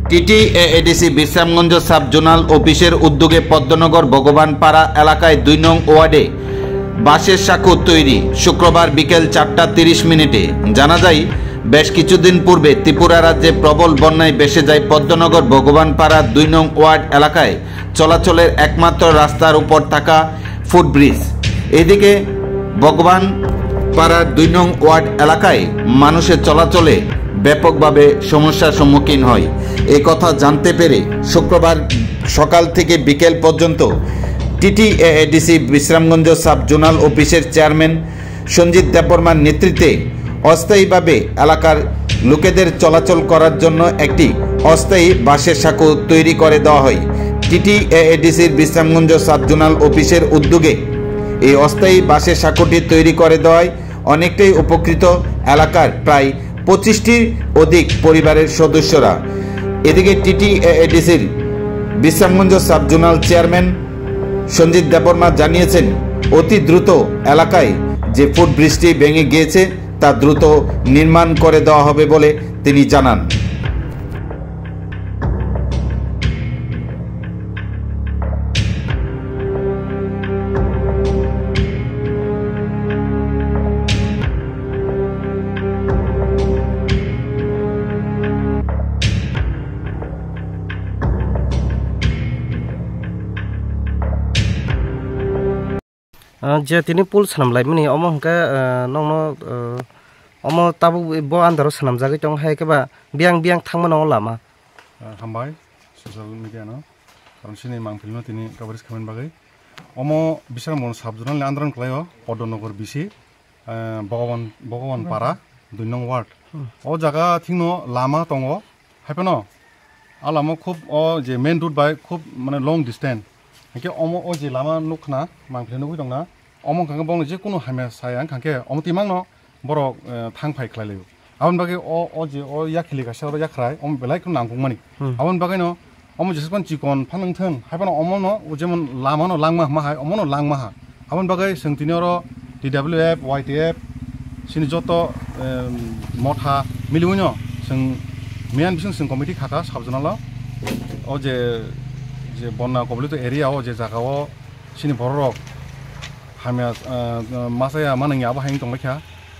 TTADC Bishramganj sub zonal অফিসের উদ্যোগে পদ্মনগর ভগবানপাড়া এলাকায় ২ নং ওয়ার্ডে বাঁশের সাঁকো তৈরি। শুক্রবার বিকেল ৪:৩০ জানা যায়, বেশ কিছুদিন পূর্বে ত্রিপুরা রাজ্যে প্রবল বন্যায় ভেসে যায় পদ্মনগর ভগবানপাড়া ২ নং ওয়ার্ড এলাকায় চলাচলের একমাত্র রাস্তার উপর থাকা ফুটব্রিজ। এদিকে ভগবানপাড়ার ২ নং ওয়ার্ড এলাকায় মানুষের চলাচলে ব্যাপকভাবে সমস্যার সম্মুখীন হয়। এই কথা জানতে পেরে শুক্রবার সকাল থেকে বিকেল পর্যন্ত টিটিএডিসি বিশ্রামগঞ্জ সাব জোনাল অফিসের চেয়ারম্যান সঞ্জিত দেববর্মার নেতৃত্বে অস্থায়ীভাবে এলাকার লোকেদের চলাচল করার জন্য একটি অস্থায়ী বাঁশের সাঁকো তৈরি করে দেওয়া হয়। টিটিএডিসির বিশ্রামগঞ্জ সাব জোনাল অফিসের উদ্যোগে এই অস্থায়ী বাঁশের সাঁকোটি তৈরি করে দেওয়ায় অনেকটাই উপকৃত এলাকার প্রায় 25টির অধিক পরিবারের সদস্যরা। এদিকে টিটিএডিসির Bishramganj sub zonal chairman Sanjit Debbarma জানিয়েছেন, অতি দ্রুত এলাকায় যে ফুটব্রিজটি ভেঙে গিয়েছে তা দ্রুত নির্মাণ করে দেওয়া হবে বলে তিনি জানান। जे तिनी पुल सानमलायमोन अमो हंके नंगनो अमो ताबो बो आन्दाराव सानमजागै दं हाय केबा बियां थांमोन लामा हामबाय ससियेल मिडिया न कारण सिनि मांगफिलनो तिनी कभारेज खालामन बागै अमो बिसरामगंज साब जोनाल आन्दोलन खालायो पद्मनगर बिसि भगवानपारा 2 नং वार्ड ओ जागा थिंनो लामा दंगो हायपनो आ लामा खूब ओ जे मेन रूट बाय खूब माने लंग डिस्टेंस हांके अमो ओ जे लामा नुखना मांगफिलनो गय दंना अमो खांगे बंग जे कुनु हामे साया खांके अमो तिमांगनो बर थांफाय खलायलायो आवन बागै ओ जे ओ याखिलि गासाव याखराय अमो बेलाय कुनु नांगौमानि आवन बागै न अमो जेसेबां चिकन फानंथोन हायपनो अमो न जेमन लामा न लांमा माहाय अमो न लांमा हा आवन बागै सोंतिनिरो DWF YTF सिनि जत मथा मिलिवनो जों मेन बिसं कमिटि खाका साबजनाला ओ जे बन्ना कबलित एरिया ओ जे जागाव सिनि बररक हामिया मासाया मानंनि आबा हायनि दंबायखा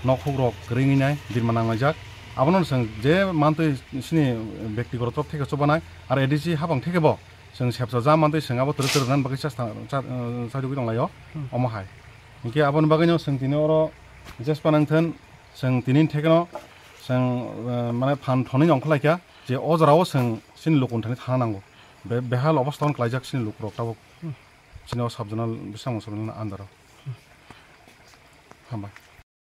नखुग्रक ग्रिङिनाय दिरमानांगाजाक आबनो जों जे मानतै सिनि व्यक्तिगत तरफ थेके सबानाय आरो एडिसि हाबां थेकेबो जों सेबसा जा मानतै सोंगाबो तरनान बागै साइडुगै दंलायो अमहाय इनके आबन बागैनो जों तिनि अर जेसपानांथोन जों तिनि थेकेनो जों माने फान थनै अंखलायखा जे अजराव जों सिनि लकुनथानि थाना नांगौ बेहाल अवस्थान क्लाइजाक सिनि लुक्रक ताबो सिनि साब जोनाल बिसामो सबनि आन्दाराव हामबाय।